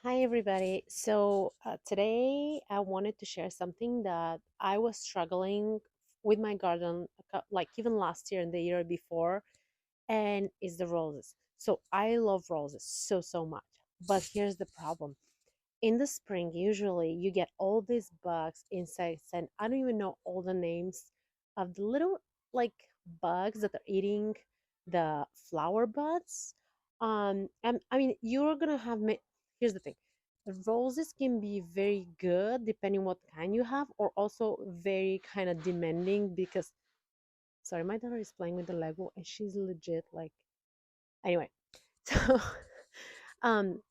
Hi, everybody. Today I wanted to share something that I was struggling with my garden, like even last year and the year before, and is the roses. So I love roses so much. But here's the problem. In the spring, usually you get all these bugs, insects, and I don't even know all the names of the little like bugs that are eating the flower buds. And I mean, you're gonna have. Here's the thing: the roses can be very good depending what kind you have, or also very kind of demanding because. Sorry, my daughter is playing with the Lego, and she's legit like. Anyway, so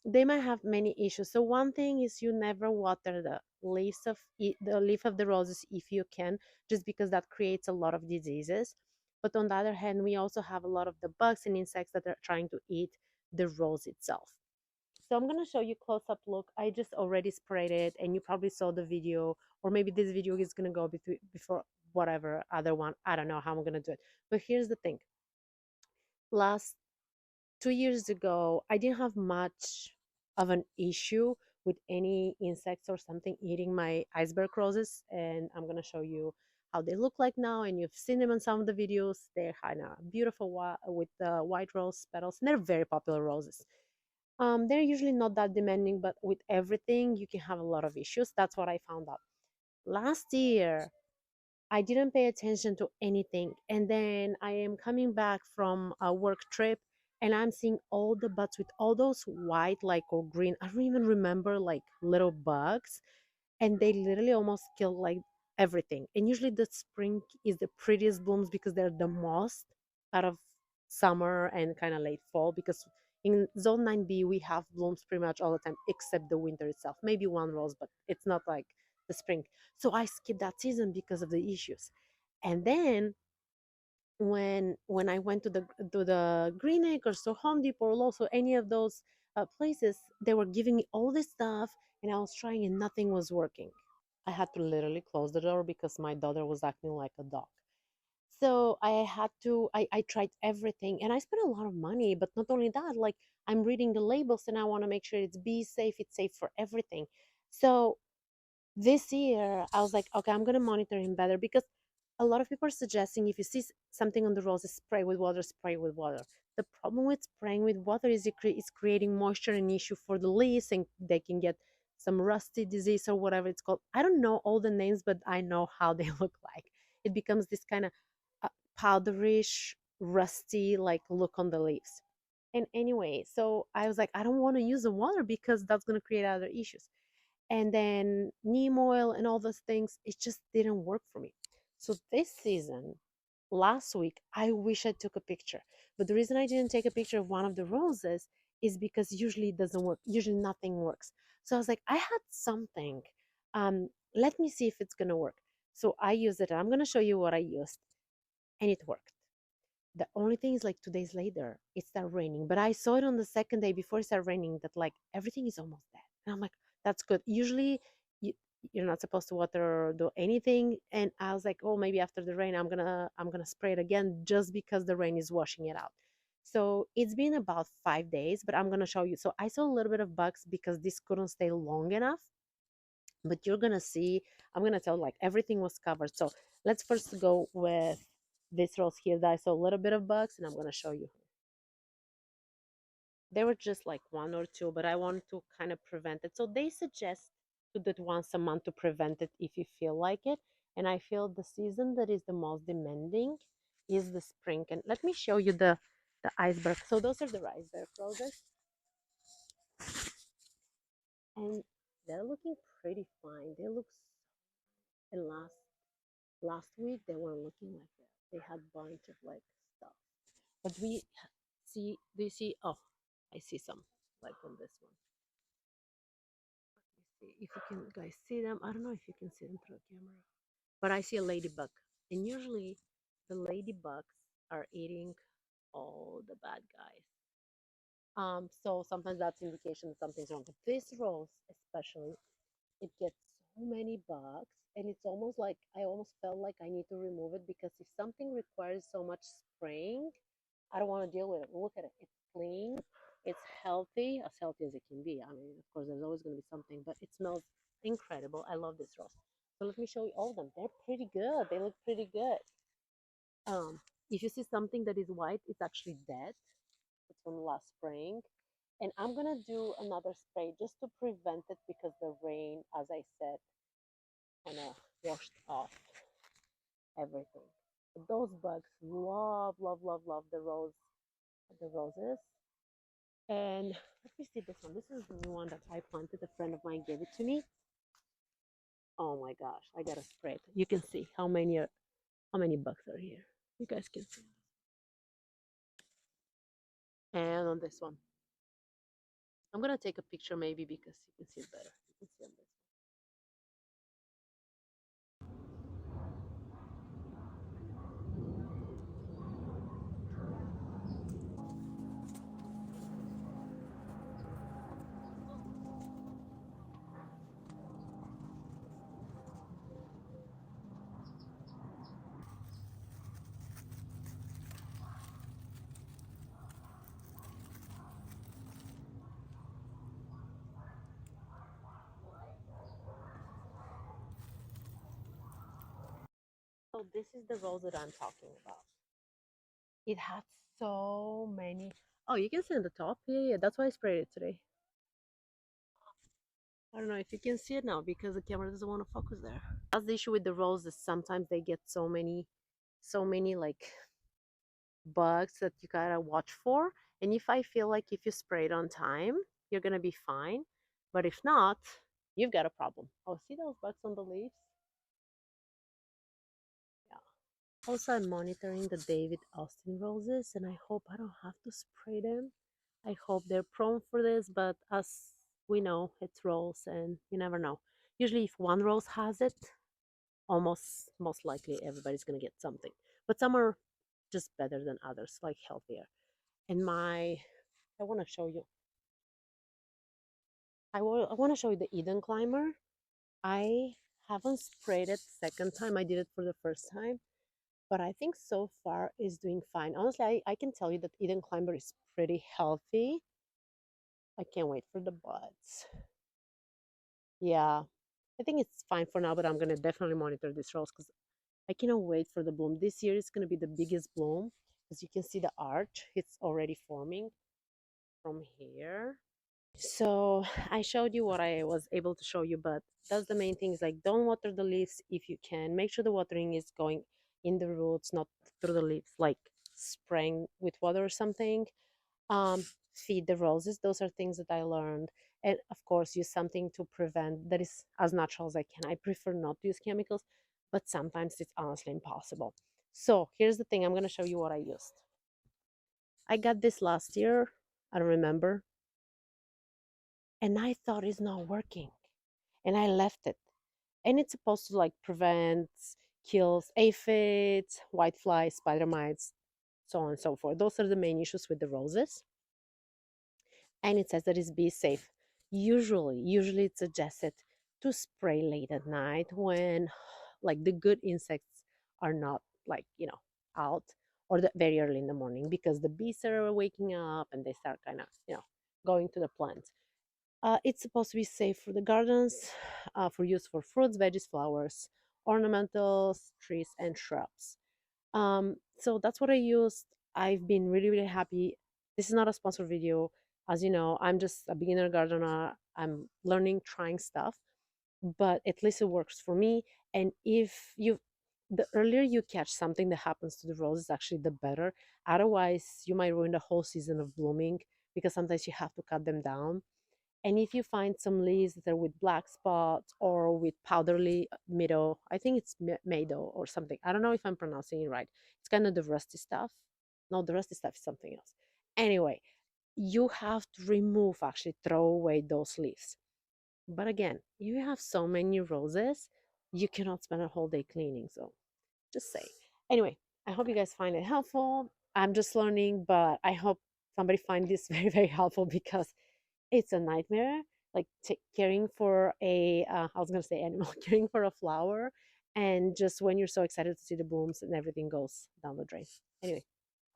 they might have many issues. So one thing is you never water the leaf of the roses if you can, just because that creates a lot of diseases. But on the other hand, we also have a lot of the bugs and insects that are trying to eat the rose itself. So I'm gonna show you close up look. I just already sprayed it, and you probably saw the video, or maybe this video is gonna go before whatever other one. I don't know how I'm gonna do it. But here's the thing: last 2 years ago, I didn't have much of an issue with any insects or something eating my iceberg roses. And I'm going to show you how they look like now. And you've seen them in some of the videos. They're kind of beautiful with the white rose petals. And they're very popular roses. They're usually not that demanding, but with everything, you can have a lot of issues. That's what I found out. Last year, I didn't pay attention to anything. And then I am coming back from a work trip and I'm seeing all the buds with all those white, like, or green. I don't even remember, like, little bugs. And they literally almost kill, like, everything. And usually the spring is the prettiest blooms because they're the most out of summer and kind of late fall. Because in zone 9B, we have blooms pretty much all the time, except the winter itself. Maybe one rose, but it's not like the spring. So I skipped that season because of the issues. And then when I went to the Green Acres or Home Depot or also any of those places, they were giving me all this stuff, and I was trying and nothing was working. I had to literally close the door because my daughter was acting like a dog. So I tried everything and I spent a lot of money, but not only that, like, I'm reading the labels and I want to make sure it's be safe, it's safe for everything. So this year I was like, okay, I'm gonna monitor him better because a lot of people are suggesting if you see something on the roses, spray with water, spray with water. The problem with spraying with water is it's creating moisture and issue for the leaves, and they can get some rusty disease or whatever it's called. I don't know all the names, but I know how they look like. It becomes this kind of uh, powderish, rusty like look on the leaves. And anyway, so I was like, I don't want to use the water because that's going to create other issues. And then neem oil and all those things, it just didn't work for me. So this season, last week, I wish I took a picture. But the reason I didn't take a picture of one of the roses is because usually it doesn't work. Usually nothing works. So I was like, I had something. Let me see if it's gonna work. So I used it. I'm gonna show you what I used, and it worked. The only thing is, like, 2 days later, it started raining. But I saw it on the second day before it started raining that, like, everything is almost dead. And I'm like, that's good. Usually, you, you're not supposed to water or do anything. And I was like, oh, maybe after the rain, I'm gonna spray it again just because the rain is washing it out. So it's been about 5 days, but I'm gonna show you. So I saw a little bit of bugs because this couldn't stay long enough. But you're gonna see, I'm gonna tell, like, everything was covered. So let's first go with this rose here that I saw a little bit of bugs, and I'm gonna show you. They were just like one or two, but I want to kind of prevent it. So they suggest to do it once a month to prevent it if you feel like it. And I feel the season that is the most demanding is the spring. And let me show you the iceberg. So those are the iceberg roses, and they're looking pretty fine. They look and last week they were looking like that. They had a bunch of like stuff. But we see, do you see? Oh, I see some, like, on this one. See if you can guys see them. I don't know if you can see them through the camera, but I see a ladybug, and usually the ladybugs are eating all the bad guys. So sometimes that's indication that something's wrong. But this rose, especially, it gets so many bugs, and it's almost like I almost felt like I need to remove it because if something requires so much spraying, I don't want to deal with it. Look at it; it's clean. It's healthy as it can be. I mean, of course, there's always going to be something, but it smells incredible. I love this rose. So let me show you all of them. They're pretty good. They look pretty good. Um, if you see something that is white, it's actually dead. It's from last spring. And I'm gonna do another spray just to prevent it because the rain, as I said, kind of washed off everything. But those bugs love, love, love, love the roses. And let me see this one. This is the new one that I planted. A friend of mine gave it to me. Oh my gosh, I gotta spray it. You can see how many bugs are here. You guys can see. And on this one, I'm gonna take a picture maybe because you can see it better. You can see on this. So this is the rose that I'm talking about. It had so many. Oh, you can see on the top. Yeah, yeah. That's why I sprayed it today. I don't know if you can see it now because the camera doesn't want to focus there. That's the issue with the roses. Sometimes they get so many like bugs that you gotta watch for. And if I feel like if you spray it on time, you're gonna be fine. But if not, you've got a problem. Oh, see those bugs on the leaves? Yeah. Also, I'm monitoring the David Austin roses, and I hope I don't have to spray them. I hope they're prone for this, but as we know, it's rose, and you never know. Usually, if one rose has it, almost most likely everybody's gonna get something. But some are just better than others, like healthier. And I want to show you. I want to show you the Eden Climber. I haven't sprayed it second time. I did it for the first time, but I think so far is doing fine. Honestly, I can tell you that Eden Climber is pretty healthy. I can't wait for the buds. Yeah, I think it's fine for now, but I'm gonna definitely monitor this rose because I cannot wait for the bloom. This year is gonna be the biggest bloom. As you can see, the arch, it's already forming from here. So I showed you what I was able to show you, but that's the main thing is like don't water the leaves if you can. Make sure the watering is going in the roots, not through the leaves, like spraying with water or something. Um, Feed the roses. Those are things that I learned. And of course, use something to prevent that is as natural as I can. I prefer not to use chemicals, but sometimes it's honestly impossible. So here's the thing. I'm going to show you what I used. I got this last year. I don't remember. And I thought it's not working. And I left it. And it's supposed to like prevent, kills aphids, whiteflies, spider mites, so on and so forth. Those are the main issues with the roses. And it says that it's bee safe. Usually it's suggested to spray late at night when like the good insects are not like, out or very early in the morning because the bees are waking up and they start kind of, going to the plants. It's supposed to be safe for the gardens, for use for fruits, veggies, flowers, ornamentals, trees, and shrubs. So that's what I used. I've been really, really happy. This is not a sponsored video. As you know, I'm just a beginner gardener. I'm learning, trying stuff, but at least it works for me. And the earlier you catch something that happens to the roses, actually, the better. Otherwise, you might ruin the whole season of blooming because sometimes you have to cut them down. And if you find some leaves that are with black spots or with powdery meadow, I think it's meadow or something. I don't know if I'm pronouncing it right. It's kind of the rusty stuff. No, the rusty stuff is something else. Anyway, you have to remove, actually, throw away those leaves. But again, if you have so many roses, you cannot spend a whole day cleaning. So just say. Anyway, I hope you guys find it helpful. I'm just learning, but I hope somebody find this very, very helpful because it's a nightmare. Like caring for I was gonna say animal, caring for a flower, and just when you're so excited to see the blooms and everything goes down the drain. Anyway,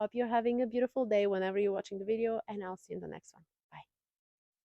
Hope you're having a beautiful day whenever you're watching the video, and I'll see you in the next one.